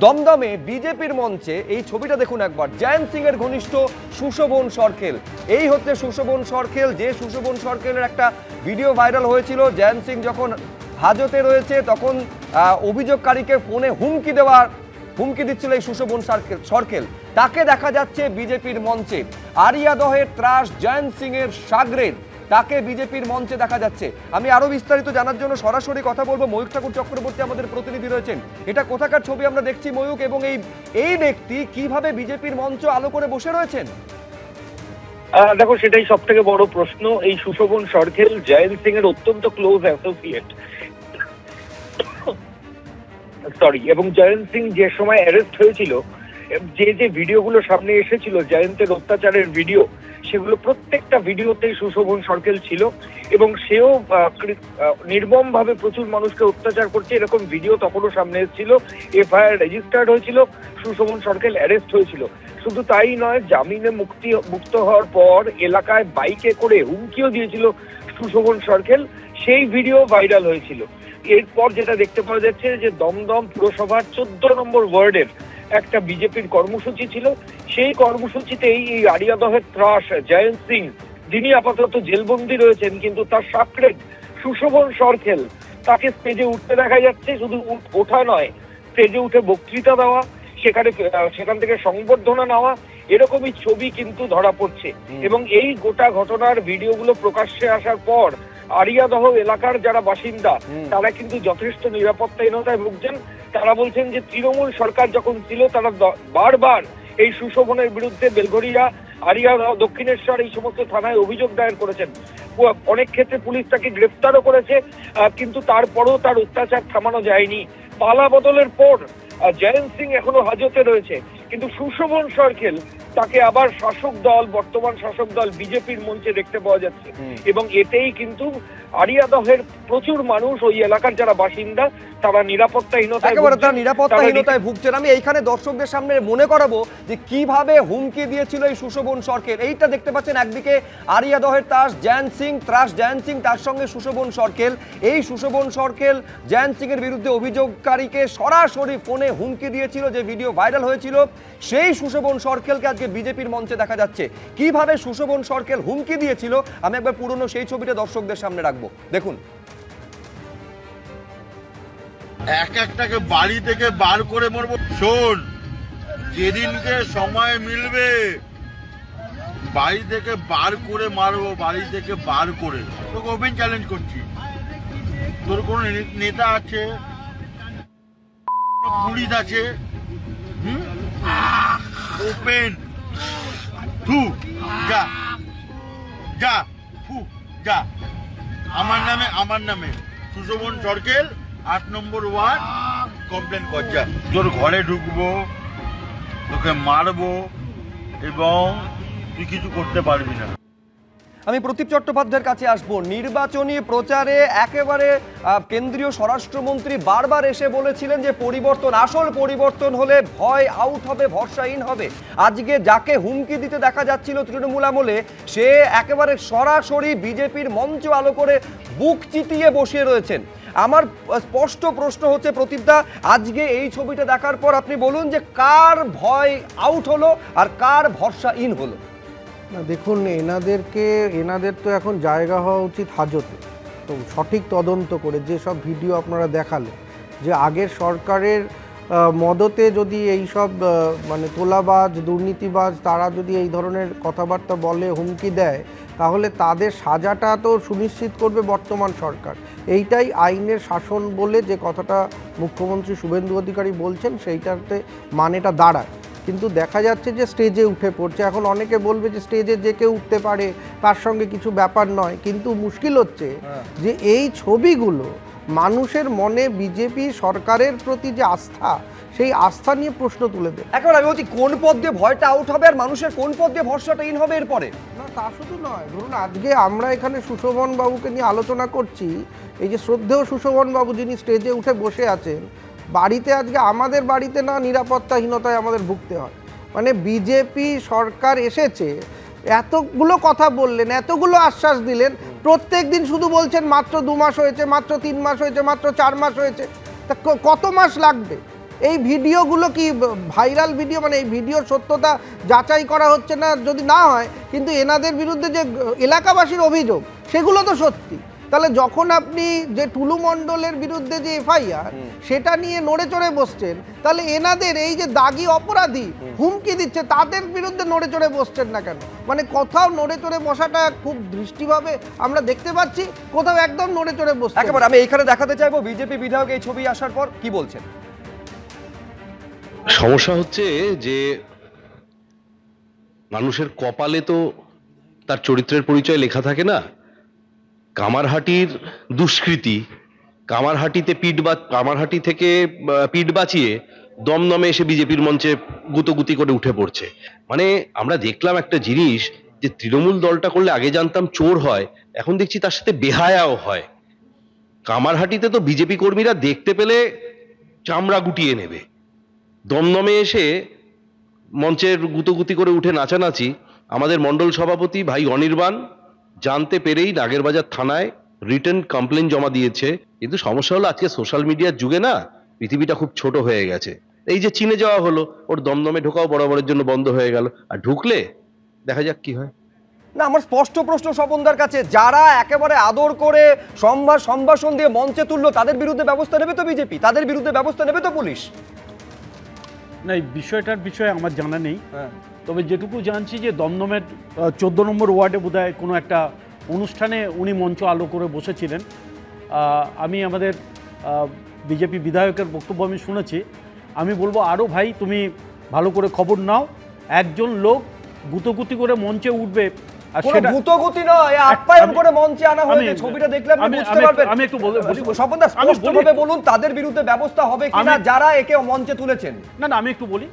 দমদমে বিজেপির মঞ্চে এই ছবিটা দেখুন একবার, জয়ন্ত সিং এর ঘনিষ্ঠ সুশোভন সরকেল। এই হচ্ছে সুশোভন সরকেল, যে সুশোভন সরকেলের একটা ভিডিও ভাইরাল হয়েছিল। জয়ন্ত সিং যখন হাজতে রয়েছে তখন অভিযোগকারীকে ফোনে হুমকি দিচ্ছিল এই সুশোভন সরকেল। তাকে দেখা যাচ্ছে বিজেপির মঞ্চে। আরিয়াদহের ত্রাস জয়ন্ত সিং এর সাগরেদ, তাকে বিজেপির মঞ্চে দেখা যাচ্ছে। আমি আরো বিস্তারিত জানার জন্য সরাসরি কথা বলবো, ময়ূক ঠাকুর চক্রবর্তী আমাদের প্রতিনিধি রয়েছেন। এটা কোথাকার ছবি আমরা দেখছি ময়ূক, এবং এই ব্যক্তি কিভাবে বিজেপির মঞ্চ আলো করে বসে রয়েছেন? দেখো, সেটাই সব থেকে বড় প্রশ্ন। এই সুশোভন সরকেল জয়ন্ত সিং এর অত্যন্ত ক্লোজ অ্যাসোসিয়েট, এবং জয়ন্ত সিং যে সময় অ্যারেস্ট হয়েছিল, যে ভিডিওগুলো সামনে এসেছিল জয়ন্তের অত্যাচারের ভিডিও, সেগুলো প্রত্যেকটা ভিডিওতেই সুশোভন সরকেল ছিল, এবং সেও নির্মম ভাবে প্রচুর মানুষকে অত্যাচার করছে এরকম ভিডিও তখনও সামনে এসেছিল। এফআইআর রেজিস্টার্ড হয়েছিল, সুশোভন সরকেল অ্যারেস্ট হয়েছিল। শুধু তাই নয়, জামিনে মুক্ত হওয়ার পর এলাকায় বাইকে করে হুমকিও দিয়েছিল সুশোভন সরকেল, সেই ভিডিও ভাইরাল হয়েছিল। এরপর যেটা দেখতে পাওয়া যাচ্ছে যে দমদম পুরসভার 14 নম্বর ওয়ার্ডের একটা বিজেপির কর্মসূচি ছিল, সেই কর্মসূচিতেই এই আরিয়াদহের ত্রাস জয়ন্ত সিং, যিনি আপাতত জেলবন্দি রয়েছেন, কিন্তু তার সাকরেদ সুশোভন সরকেল, তাকে স্টেজে উঠতে দেখা যাচ্ছে। শুধু ওঠা নয়, স্টেজে উঠে বক্তৃতা দেওয়া, সেখান থেকে সংবর্ধনা নেওয়া, এরকমই ছবি কিন্তু ধরা পড়ছে। এবং এই গোটা ঘটনার ভিডিওগুলো প্রকাশ্যে আসার পর আরিয়াদহ এলাকার যারা বাসিন্দা, তারা কিন্তু যথেষ্ট নিরাপত্তাহীনতায় ভুগছেন। তারা বলছেন যে তৃণমূল সরকার যখন ছিল, তারা বারবার এই সুশোভনের বিরুদ্ধে বেলঘরিয়া, আরিয়াদহ, দক্ষিণেশ্বর এই সমস্ত থানায় অভিযোগ দায়ের করেছেন। অনেক ক্ষেত্রে পুলিশ তাকে গ্রেফতারও করেছে, কিন্তু তারপরেও তার অত্যাচার থামানো যায়নি। পালা বদলের পর জয়ন্ত সিং এখনো হাজতে রয়েছে, কিন্তু সুশোভন সরকেল, তাকে আবার বর্তমান শাসক দল বিজেপির মঞ্চে দেখতে পাওয়া যাচ্ছে। এবং এতেই কিন্তু আরিয়াদহের প্রচুর মানুষ, ওই এলাকার যারা বাসিন্দা, তারা নিরাপত্তাহীনতায় ভুগছেন। আমি এইখানে দর্শকদের সামনে মনে করাবো যে কিভাবে হুমকি দিয়েছিল এই সুশোভন সরকেল। এইটা দেখতে পাচ্ছেন, একদিকে আরিয়াদহের ত্রাস জয়ন্ত সিং, তার সঙ্গে সুশোভন সরকেল। এই সুশোভন সরকেল জয়ন্ত সিং এর বিরুদ্ধে অভিযোগকারীকে সরাসরি ফোনে হুমকি দিয়েছিল, যে ভিডিও ভাইরাল হয়েছিল। সেই সুশোভন সরকেলকে আজকে বিজেপির মঞ্চে দেখা যাচ্ছে। কিভাবে সুশোভন সরকেল হুমকি দিয়েছিল, আমি একবার পুরনো সেই ছবিটা দর্শকদের সামনে রাখবো, দেখুন। একটাকে বাড়ি থেকে বার করে মারবো। শোন, যেদিনকে সময় মিলবে বাড়ি থেকে বার করে মারবো, বাড়ি থেকে বার করে। তোকে ওপেন চ্যালেঞ্জ করছি, তোর কোন নেতা আছে, পুলিশ আছে, ওপেন যা আমার নামে সুশোভন সরকেল 8 নম্বর ওয়ার্ড কমপ্লেন কর। যা, তোর ঘরে ঢুকবো, তোকে মারবো, এবং তুই কিছু করতে পারবি না। আমি প্রদীপ চট্টোপাধ্যায়ের কাছে আসবো। নির্বাচনী প্রচারে একেবারে কেন্দ্রীয় স্বরাষ্ট্রমন্ত্রী বারবার এসে বলেছিলেন যে আসল পরিবর্তন হলে ভয় আউট হবে, ভরসাহীন হবে। আজকে যাকে হুমকি দিতে দেখা যাচ্ছিল তৃণমূল আমলে, সে একেবারে সরাসরি বিজেপির মঞ্চ আলো করে বুক চিতিয়ে বসিয়ে রয়েছেন। আমার স্পষ্ট প্রশ্ন হচ্ছে, প্রদীপদা, আজকে এই ছবিটা দেখার পর আপনি বলুন যে কার ভয় আউট হলো আর কার ভরসাহীন হলো? না দেখুন, এনাদের তো এখন জায়গা হওয়া উচিত হাজতে। তো সঠিক তদন্ত করে যেসব ভিডিও আপনারা দেখালেন, যে আগের সরকারের মদতে যদি এই সব মানে তোলাবাজ, দুর্নীতিবাজ, তারা যদি এই ধরনের কথাবার্তা বলে, হুমকি দেয়, তাহলে তাদের সাজাটা তো সুনিশ্চিত করবে বর্তমান সরকার। এইটাই আইনের শাসন বলে যে কথাটা মুখ্যমন্ত্রী শুভেন্দু অধিকারী বলছেন, সেইটাতে মানেটা দাঁড়ায়। কিন্তু দেখা যাচ্ছে যে স্টেজে উঠে পড়ছে। এখন অনেকে বলবে যে স্টেজে যে কেউ উঠতে পারে, তার সঙ্গে কিছু ব্যাপার নয়, কিন্তু মুশকিল হচ্ছে যে এই ছবিগুলো মানুষের মনে বিজেপি সরকারের প্রতি যে আস্থা, সেই আস্থা নিয়ে প্রশ্ন তুলে দেয়। এখন আমি বলছি, কোন পদ দিয়ে ভয়টা আউট হবে আর মানুষের কোন পদ দিয়ে ভরসাটা ইন হবে এরপরে? না, তা শুধু নয়। ধরুন আজকে আমরা এখানে সুশোভন বাবুকে নিয়ে আলোচনা করছি, এই যে শ্রদ্ধেয় সুশোভন বাবু যিনি স্টেজে উঠে বসে আছেন, বাড়িতে আজকে আমাদের বাড়িতে না নিরাপত্তাহীনতায় আমাদের ভুগতে হয়। মানে বিজেপি সরকার এসেছে, এতগুলো কথা বললেন, এতগুলো আশ্বাস দিলেন, প্রত্যেক দিন শুধু বলছেন মাত্র 2 মাস হয়েছে, মাত্র 3 মাস হয়েছে, মাত্র 4 মাস হয়েছে। তা কত মাস লাগবে? এই ভিডিওগুলো কি ভাইরাল ভিডিও, মানে এই ভিডিওর সত্যতা যাচাই করা হচ্ছে না যদি না হয়, কিন্তু এনাদের বিরুদ্ধে যে এলাকাবাসীর অভিযোগ সেগুলো তো সত্যি। তাহলে যখন আপনি যে টুলু মণ্ডলের বিরুদ্ধে যে এফআইআর সেটা নিয়ে নড়ে চড়ে বসছেন, তাহলে এনাদের এই যে দাগি অপরাধী হুমকি দিচ্ছে তাদের বিরুদ্ধে নড়ে চড়ে বসছেন না কেন? মানে কোথাও নড়ে চড়ে বসাটা খুব দৃষ্টিভাবে আমরা দেখতে পাচ্ছি, কোথাও একদম নড়ে চড়ে বসছে। একেবারে আমি এখানে দেখাতে চাইবো বিজেপি বিধায়ক এই ছবি আসার পর কি বলছেন। সমস্যা হচ্ছে যে মানুষের কপালে তো তার চরিত্রের পরিচয় লেখা থাকে না। কামারহাটির দুষ্কৃতী কামারহাটি থেকে পিঠ বাঁচিয়ে দমদমে এসে বিজেপির মঞ্চে গুতোগুতি করে উঠে পড়ছে। মানে আমরা দেখলাম একটা জিনিস, যে তৃণমূল দলটা করলে আগে জানতাম চোর হয়, এখন দেখছি তার সাথে বেহায়াও হয়। কামারহাটিতে তো বিজেপি কর্মীরা দেখতে পেলে চামড়া গুটিয়ে নেবে, দমদমে এসে মঞ্চের গুতোগুতি করে উঠে নাচানাচি। আমাদের মণ্ডল সভাপতি ভাই অনির্বাণ জানতে পেরেই নাগেরবাজার থানায় রিটেন কমপ্লেন জমা দিয়েছে। কিন্তু সমস্যা হলো আজকে সোশ্যাল মিডিয়ার যুগে না, পৃথিবীটা খুব ছোট হয়ে গেছে। এই যে চীনে যাওয়া হলো, ওর দমদমে ঢোকাও বরাবরের জন্য বন্ধ হয়ে গেল, আর ঢুকলে দেখা যাক কি হয়। না, আমার স্পষ্ট প্রশ্ন স্বপনদার কাছে, যারা একেবারে আদর করে সম্ভাষণ দিয়ে মঞ্চে তুললো তাদের বিরুদ্ধে ব্যবস্থা নেবে তো বিজেপি, তাদের বিরুদ্ধে ব্যবস্থা নেবে তো পুলিশ? না, এই বিষয়টার বিষয়ে আমার জানা নেই, তবে যেটুকু জানছি যে দমদমের 14 নম্বর ওয়ার্ডে বোধহয় কোনো একটা অনুষ্ঠানে উনি মঞ্চ আলো করে বসেছিলেন। আমি আমাদের বিজেপি বিধায়কের বক্তব্য আমি শুনেছি। আমি বলবো আরও ভাই তুমি ভালো করে খবর নাও, একজন লোক গুতোগুতি করে মঞ্চে উঠবে আর সেটা গুতোগুতি নয়, আপ্যায়ন করে মঞ্চে আনা হয়েছে। ছবিটা দেখলে আপনি বুঝতে পারবেন। আমি একটু বলি স্বপনদা স্পষ্টভাবে বলুন তাদের বিরুদ্ধে ব্যবস্থা হবে কিনা যারা একে মঞ্চে তুলেছেন। না, আমি একটু বলি,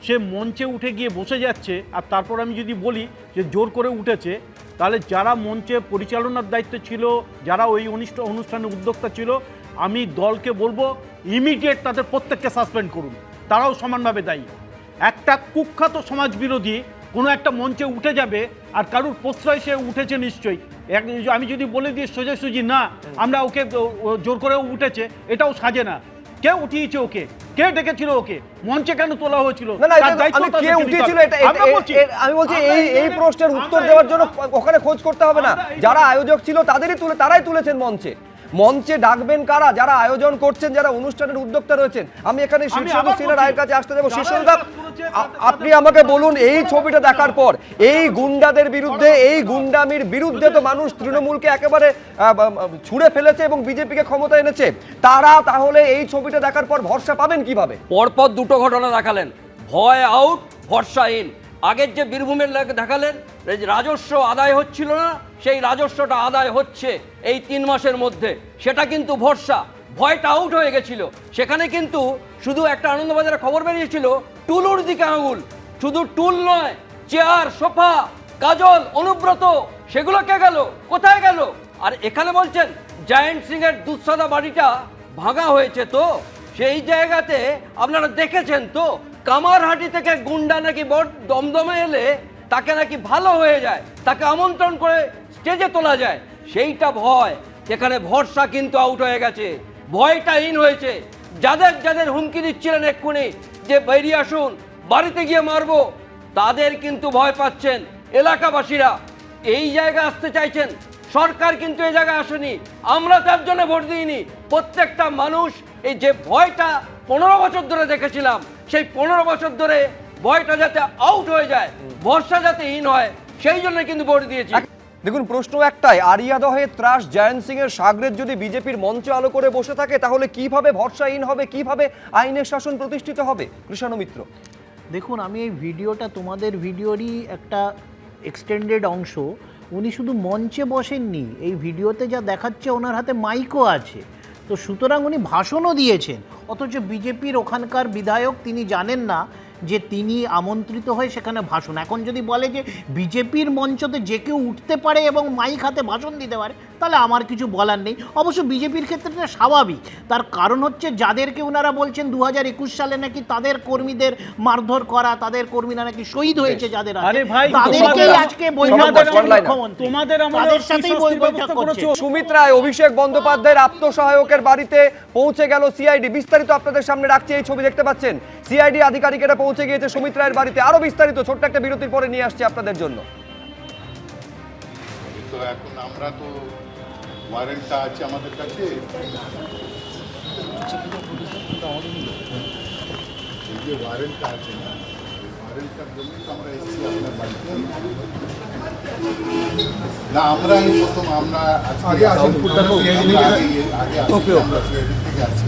সে মঞ্চে উঠে গিয়ে বসে যাচ্ছে, আর তারপর আমি যদি বলি যে জোর করে উঠেছে, তাহলে যারা মঞ্চে পরিচালনার দায়িত্ব ছিল, যারা ওই অনুষ্ঠানের উদ্যোক্তা ছিল, আমি দলকে বলবো ইমিডিয়েট তাদের প্রত্যেককে সাসপেন্ড করুন, তারাও সমানভাবে দায়ী। একটা কুখ্যাত সমাজ বিরোধী কোনো একটা মঞ্চে উঠে যাবে আর কারুর প্রশ্রয় সে উঠেছে নিশ্চয়ই। আমি যদি বলে দিই সোজাসুজি না আমরা ওকে জোর করে উঠেছে, এটাও সাজে না। কে উঠিয়েছে ওকে, কে ডেকেছিল ওকে, মঞ্চে কেন তোলা হয়েছিল, আমি বলছি এই প্রশ্নের উত্তর দেওয়ার জন্য ওখানে খোঁজ করতে হবে না, যারা আয়োজক ছিল তারাই তুলেছেন মঞ্চে। মঞ্চে ডাকবেন কারা? যারা আয়োজন করছেন, যারা অনুষ্ঠানের উদ্যোক্তা রয়েছেন। আমি এখানে শীর্ষদা সিনহা রায়ের কাছে আসতে যাবো। শীর্ষদা, আপনি আমাকে বলুন, এই ছবিটা দেখার পর এই গুন্ডাদের বিরুদ্ধে, এই গুন্ডামির বিরুদ্ধে তো মানুষ তৃণমূলকে একেবারে ছুঁড়ে ফেলেছে এবং বিজেপিকে ক্ষমতা এনেছে, তারা তাহলে এই ছবিটা দেখার পর ভরসা পাবেন কিভাবে? পরপর দুটো ঘটনা দেখালেন, ভয় আউট, ভরসা ইন। আগের যে বীরভূমের দেখালেন, রাজস্ব আদায় হচ্ছিল না, সেই রাজস্বটা আদায় হচ্ছে এই 3 মাসের মধ্যে, সেটা কিন্তু ভরসা। ভয়টা আউট হয়ে গেছিল। সেখানে কিন্তু শুধু একটা আনন্দবাজারে খবর বেরিয়েছিল টুলুর দিকে আঙুল, শুধু টুল নয়, চেয়ার, সোফা, কাজল, অনুব্রত, সেগুলো কে গেল, কোথায় গেল? আর এখানে বলছেন জায়েন্ট সিং এর দুঃসাদা বাড়িটা ভাঙা হয়েছে, তো সেই জায়গাতে আপনারা দেখেছেন তো কামারহাটি থেকে গুন্ডা নাকি দমদমে এলে তাকে নাকি ভালো হয়ে যায়, তাকে আমন্ত্রণ করে স্টেজে তোলা যায়, সেইটা ভয়। সেখানে ভরসা কিন্তু আউট হয়ে গেছে, ভয়টা ইন হয়েছে। যাদের হুমকি দিচ্ছিলেন এক্ষুনি যে বেরিয়ে আসুন, বাড়িতে গিয়ে মারবো, তাদের কিন্তু ভয় পাচ্ছেন এলাকাবাসীরা, এই জায়গায় আসতে চাইছেন। সরকার কিন্তু এই জায়গায় আসেনি, আমরা তার জন্য ভোট দিইনি। প্রত্যেকটা মানুষ এই যে ভয়টা 15 বছর ধরে দেখেছিলাম, সেই 15 বছর ধরে ভয়টা যাতে আউট হয়ে যায়, ভরসা যাতে ইন হয়, সেই জন্য কিন্তু ভোট দিয়েছি। দেখুন, প্রশ্ন একটাই, আরিয়াদহে ত্রাস জায়েন্ট সিং এর সাগরেদ যদি বিজেপির মঞ্চে আলো করে বসে থাকে, তাহলে কিভাবে ভরসাহীন হবে, কিভাবে আইনের শাসন প্রতিষ্ঠিত হবে? কৃষ্ণ মিত্র, দেখুন, আমি এই ভিডিওটা তোমাদের ভিডিওরই একটা এক্সটেন্ডেড অংশ। উনি শুধু মঞ্চে বসেননি, এই ভিডিওতে যা দেখাচ্ছে ওনার হাতে মাইকও আছে, তো সুতরাং উনি ভাষণও দিয়েছেন। অথচ বিজেপির ওখানকার বিধায়ক তিনি জানেন না যে তিনি আমন্ত্রিত হয়ে সেখানে ভাষণ। এখন যদি বলে যে বিজেপির মঞ্চতে যে কেউ উঠতে পারে এবং মাইক হাতে ভাষণ দিতে পারে, তাহলে আমার কিছু বলার নেই। অবশ্য বিজেপির ক্ষেত্রে এটা স্বাভাবিক, তার কারণ হচ্ছে যাদেরকে ওনারা বলছেন 2021 সালে নাকি তাদের কর্মীদের মারধর করা, তাদের কর্মীরা নাকি শহীদ হয়েছে যাদের হাতে, আরে ভাই, তাদেরকেই আজকে বৈঠক করছেন মুখ্যমন্ত্রী, তোমাদের তাদের সাথেই বৈঠক করছে। সুমিত রায় অভিষেক বন্দ্যোপাধ্যায়ের আত্মসহায়কের বাড়িতে পৌঁছে গেল সিআইডি। বিস্তারিত আপনাদের সামনে রাখছি, এই ছবি দেখতে পাচ্ছেন। সিআইডি আধিকারিকেরা পৌঁছে গিয়েছে সুমিত রায়ের বাড়িতে। আরো বিস্তারিত ছোট্ট একটা বিরতির পরে নিয়ে আসছে আপনাদের জন্য। তো এখন আমরা তো ওয়ারেন্টটা আছে আমাদের কাছে, এই যে ওয়ারেন্টটা আছে না, ওয়ারেন্টটার জন্য তো আমরা এসেছি আপনার বাড়িতে। না আমরা এই প্রথম আমরা আগে আমরা সিআইডি থেকে আছি,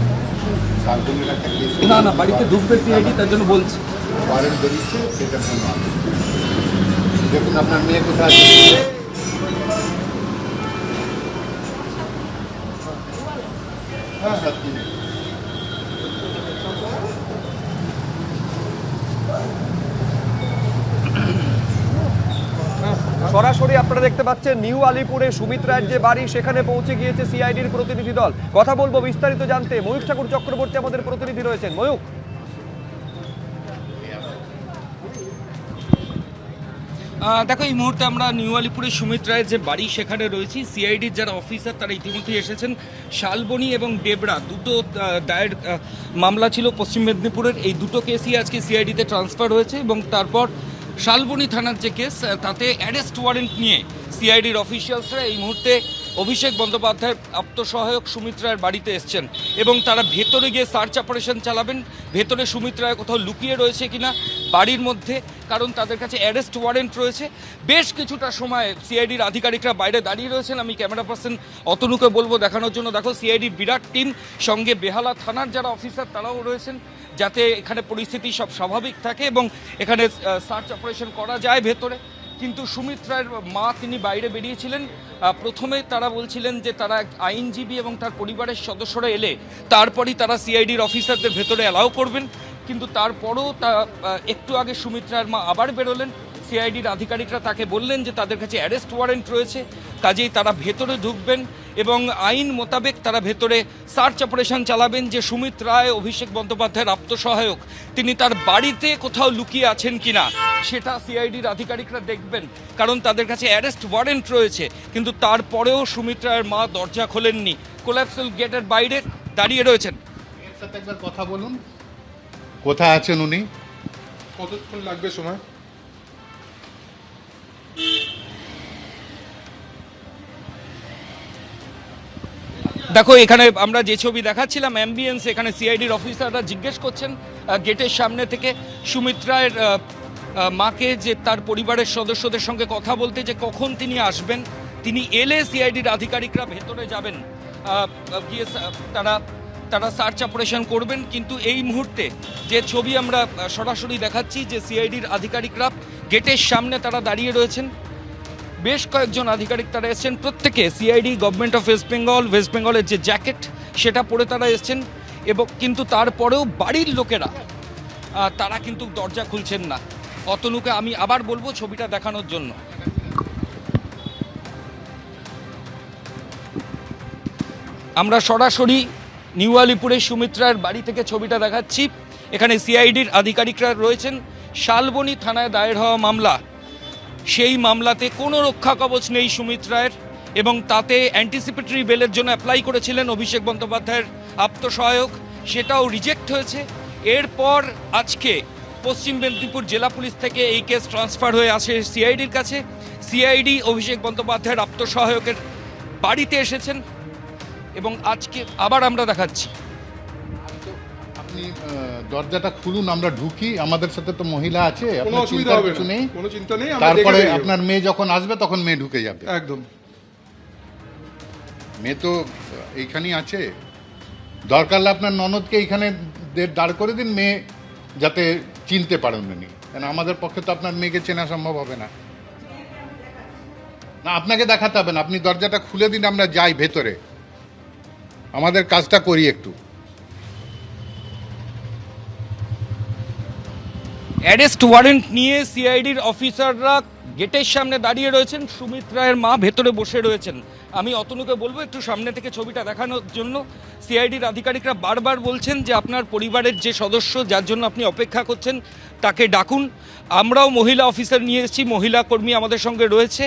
শালবনির একটা কেস না বাড়িতে ঢুকবে সিআইডি, তার জন্য বলছি ওয়ারেন্ট বেরিয়েছে, সেটার জন্য দেখুন আপনার মেয়ে কোথায় আছে। সরাসরি আপনারা দেখতে পাচ্ছেন নিউ আলিপুরে সুমিত রায়ের যে বাড়ি, সেখানে পৌঁছে গিয়েছে সিআইডির প্রতিনিধি দল। কথা বলবো বিস্তারিত জানতে। ময়ূক ঠাকুর চক্রবর্তী আমাদের প্রতিনিধি রয়েছেন। ময়ূক, দেখো এই মুহূর্তে আমরা নিউ আলিপুরে সুমিত রায়ের যে বাড়ি সেখানে রয়েছি। সিআইডির যারা অফিসার তারা ইতিমধ্যেই এসেছেন। শালবনী এবং ডেবরা দুটো দায়ের মামলা ছিল পশ্চিম মেদিনীপুরের, এই দুটো কেসই আজকে সিআইডিতে ট্রান্সফার হয়েছে এবং তারপর শালবনী থানার যে কেস তাতে অ্যারেস্ট ওয়ারেন্ট নিয়ে সিআইডির অফিসিয়ালসরা এই মুহূর্তে অভিষেক বন্দ্যোপাধ্যায়ের আত্মসহায়ক সুমিত রায়ের বাড়িতে এসছেন এবং তারা ভেতরে গিয়ে সার্চ অপারেশন চালাবেন ভেতরে সুমিত রায় কোথাও লুকিয়ে রয়েছে কিনা বাড়ির মধ্যে, কারণ তাদের কাছে অ্যারেস্ট ওয়ারেন্ট রয়েছে। বেশ কিছুটা সময় সিআইডির আধিকারিকরা বাইরে দাঁড়িয়ে রয়েছেন। আমি ক্যামেরা পার্সন অতনুকে বলবো দেখানোর জন্য। দেখো সিআইডির বিরাট টিম, সঙ্গে বেহালা থানার যারা অফিসার তারাও রয়েছেন, যাতে এখানে পরিস্থিতি সব স্বাভাবিক থাকে এবং এখানে সার্চ অপারেশন করা যায় ভেতরে। কিন্তু সুমিত রায়ের মা তিনি বাইরে বেরিয়েছিলেন। প্রথমে তারা বলছিলেন যে তারা আইনজীবী এবং তার পরিবারের সদস্যরা এলে তারপরই তারা সিআইডির অফিসারদের ভেতরে অ্যালাউ করবেন, কিন্তু তারপরও একটু আগে সুমিত রায়ের মা আবার বেরোলেন। সিআইডির আধিকারিকরা তাকে বললেন যে তাদের কাছে অ্যারেস্ট ওয়ারেন্ট রয়েছে, কাজেই তারা ভেতরে ঢুকবেন এবং আইন মোতাবেক তারা ভেতরে সার্চ অপারেশন চালাবেন যে সুমিত রায় অভিষেক বন্দ্যোপাধ্যায়ের আত্মসহায়ক তিনি তার বাড়িতে কোথাও লুকিয়ে আছেন কিনা সেটা সিআইডির আধিকারিকরা দেখবেন, কারণ তাদের কাছে অ্যারেস্ট ওয়ারেন্ট রয়েছে। কিন্তু তারপরেও সুমিত রায়ের মা দরজা খোলেননি, কোলাপসিবল গেটের বাইরে দাঁড়িয়ে রয়েছেন। এর সাথে একবার কথা বলুন, কোথায় আছেন উনি? কতক্ষণ লাগবে সময়? দেখো এখানে আমরা যে ছবি দেখাচ্ছিলাম অ্যাম্বিয়েন্স, এখানে সিআইডির অফিসাররা জিজ্ঞেস করছেন গেটের সামনে থেকে সুমিত রায়ের মাকে যে তার পরিবারের সদস্যদের সঙ্গে কথা বলতে, যে কখন তিনি আসবেন। তিনি এলে সিআইডির আধিকারিকরা ভেতরে যাবেন, গিয়ে তারা সার্চ অপারেশন করবেন। কিন্তু এই মুহূর্তে যে ছবি আমরা সরাসরি দেখাচ্ছি যে সিআইডির আধিকারিকরা গেটের সামনে তারা দাঁড়িয়ে রয়েছেন। বেশ কয়েকজন আধিকারিক তারা এসছেন, প্রত্যেকে সিআইডি গভর্নমেন্ট অফ ওয়েস্ট বেঙ্গলের যে জ্যাকেট সেটা পরে তারা এসছেন এবং কিন্তু তারপরেও বাড়ির লোকেরা তারা কিন্তু দরজা খুলছেন না। অতনুকে আমি আবার বলবো ছবিটা দেখানোর জন্য। আমরা সরাসরি নিউ আলিপুরে সুমিত রায়ের বাড়ি থেকে ছবিটা দেখাচ্ছি। এখানে সিআইডির আধিকারিকরা রয়েছেন। শালবনী থানায় দায়ের হওয়া মামলা, সেই মামলাতে কোনো রক্ষা কবচ নেই সুমিত রায়ের এবং তাতে অ্যান্টিসিপেটরি বেলের জন্য অ্যাপ্লাই করেছিলেন অভিষেক বন্দ্যোপাধ্যায়ের আত্মসহায়ক, সেটাও রিজেক্ট হয়েছে। এরপর আজকে পশ্চিম মেদিনীপুর জেলা পুলিশ থেকে এই কেস ট্রান্সফার হয়ে আসে সিআইডির কাছে। সিআইডি অভিষেক বন্দ্যোপাধ্যায়ের আত্মসহায়কের বাড়িতে এসেছেন এবং আজকে আবার আমরা দেখাচ্ছি। আপনি দরজাটা খুলুন, আমরা ঢুকি, আমাদের সাথে তো মহিলা আছে, কোনো আপনার অসুবিধা চিন্তার হবে কিছু না, নেই। কোনো চিন্তা নেই। তারপরে আপনার মেয়ে যখন আসবে তখন মেয়ে ঢুকে যাবে। একদম, মেয়ে তো এইখানেই আছে। দরকার হলে আপনার ননদকে এইখানে দাঁড় করে দিন, মেয়ে যাতে চিনতে পারেন উনি, কেন আমাদের পক্ষে তো আপনার মেয়েকে চেনা সম্ভব হবে না। না আপনাকে দেখাতে হবে না, আপনি দরজাটা খুলে দিন, আমরা যাই ভেতরে, আমাদের কাজটা করি একটু। অ্যারেস্ট ওয়ারেন্ট নিয়ে সিআইডির অফিসাররা গেটের সামনে দাঁড়িয়ে রয়েছেন, সুমিত রায়ের মা ভেতরে বসে রয়েছেন। আমি অতনুকে বলবো একটু সামনে থেকে ছবিটা দেখানোর জন্য। সিআইডির আধিকারিকরা বারবার বলছেন যে আপনার পরিবারের যে সদস্য যার জন্য আপনি অপেক্ষা করছেন তাকে ডাকুন। আমরাও মহিলা অফিসার নিয়ে এসেছি, মহিলা কর্মী আমাদের সঙ্গে রয়েছে,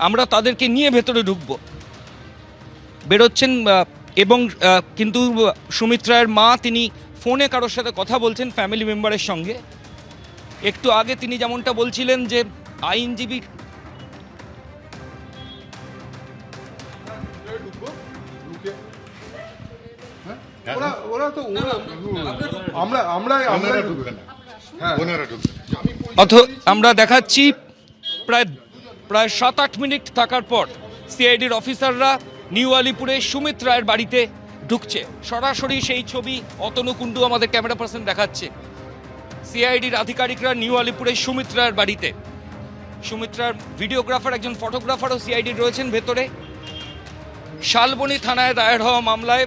আমরা তাদেরকে নিয়ে ভেতরে ঢুকবো। বেরোচ্ছেন এবং কিন্তু সুমিত রায়ের মা তিনি ফোনে কারোর সাথে কথা বলছেন ফ্যামিলি মেম্বারের সঙ্গে। একটু আগে তিনি যেমনটা বলছিলেন যে আইনজীবী ওরা তো আমরা আমরা আমরা ওনারা ঢুকবে না, ওনারা ঢুকবে না। আমরা দেখাচ্ছি প্রায় 7-8 মিনিট থাকার পর সিআইডির অফিসাররা নিউ আলিপুরে সুমিত রায়ের বাড়িতে ঢুকছে। সরাসরি সেই ছবি অতনু কুণ্ডু আমাদের ক্যামেরা পার্সন দেখাচ্ছে। সিআইডির আধিকারিকরা নিউ আলিপুরে সুমিত রায়ের বাড়িতে। সুমিত রায়ের ভিডিওগ্রাফার, একজন ফটোগ্রাফারও সিআইডি রয়েছেন ভেতরে। শালবনী থানায় দায়ের হওয়া মামলায়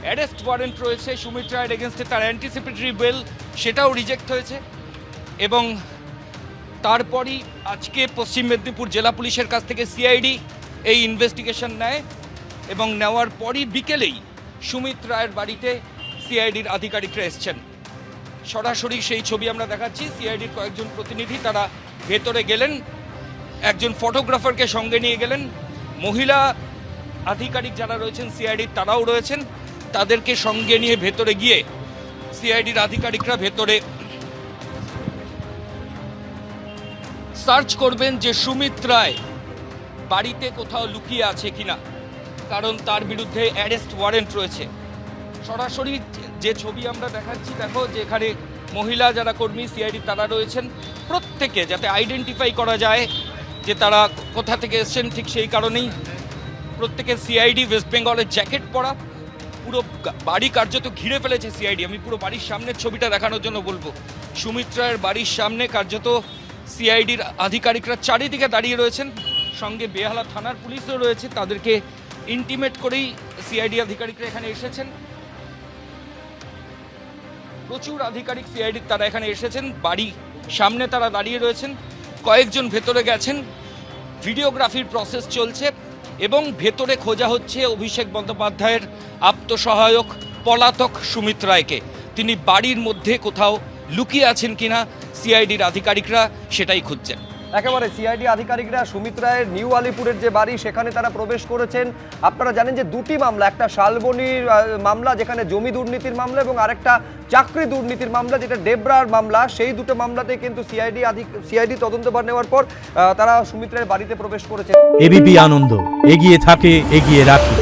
অ্যারেস্ট ওয়ারেন্ট রয়েছে সুমিত রায়ের এগেনস্টে, তার অ্যান্টিসিপেটরি বেল সেটাও রিজেক্ট হয়েছে। এবং তারপরই আজকে পশ্চিম মেদিনীপুর জেলা পুলিশের কাছ থেকে সিআইডি এই ইনভেস্টিগেশন নেয় এবং নেওয়ার পরই বিকেলেই সুমিত রায়ের বাড়িতে সিআইডির আধিকারিকরা এসছেন। সরাসরি সেই ছবি আমরা দেখাচ্ছি। সিআইডির কয়েকজন প্রতিনিধি তারা ভেতরে গেলেন, একজন ফটোগ্রাফারকে সঙ্গে নিয়ে গেলেন। মহিলা আধিকারিক যারা রয়েছেন সিআইডির তারাও রয়েছেন, তাদেরকে সঙ্গে নিয়ে ভেতরে গিয়ে সিআইডির আধিকারিকরা ভেতরে সার্চ করবেন যে সুমিত রায় বাড়িতে কোথাও লুকিয়ে আছে কিনা, কারণ তার বিরুদ্ধে অ্যারেস্ট ওয়ারেন্ট রয়েছে। সরাসরি যে ছবি আমরা দেখাচ্ছি, দেখো যেখানে মহিলা যারা কর্মী সিআইডি তারা রয়েছেন, প্রত্যেকে যাতে আইডেন্টিফাই করা যায় যে তারা কোথা থেকে এসছেন, ঠিক সেই কারণেই প্রত্যেকের সিআইডি ওয়েস্ট বেঙ্গলের জ্যাকেট পরা। পুরো বাড়ি কার্যত ঘিরে ফেলেছে সিআইডি। আমি পুরো বাড়ির সামনের ছবিটা দেখানোর জন্য বলবো। সুমিত রায়ের বাড়ির সামনে কার্যত সিআইডির আধিকারিকরা চারিদিকে দাঁড়িয়ে রয়েছেন, সঙ্গে বেহালা থানার পুলিশও রয়েছে। তাদেরকে ইন্টিমেট করেই সিআইডি আধিকারিকরা এখানে এসেছেন। প্রচুর আধিকারিক সিআইডির তারা এখানে এসেছেন, বাড়ি সামনে তারা দাঁড়িয়ে রয়েছেন। কয়েকজন ভেতরে গেছেন, ভিডিওগ্রাফির প্রসেস চলছে এবং ভেতরে খোঁজা হচ্ছে অভিষেক বন্দ্যোপাধ্যায়ের আত্মসহায়ক পলাতক সুমিত রায়কে। তিনি বাড়ির মধ্যে কোথাও লুকিয়ে আছেন কিনা সিআইডির আধিকারিকরা সেটাই খুঁজছেন। একেবারে সিআইডি আধিকারিকরা সুমিত রায়ের নিউ আলিপুরের যে বাড়ি সেখানে তারা প্রবেশ করেছেন। আপনারা জানেন যে দুটি মামলা, একটা শালবনির মামলা যেখানে জমি দুর্নীতির মামলা এবং আরেকটা চাকরি দুর্নীতির মামলা যেটা ডেবরার মামলা। সেই দুটো মামলাতে কিন্তু সিআইডি তদন্তভার নেওয়ার পর তারা সুমিত রায়ের বাড়িতে প্রবেশ করেছে। এবিপি আনন্দ, এগিয়ে থাকে, এগিয়ে রাখে।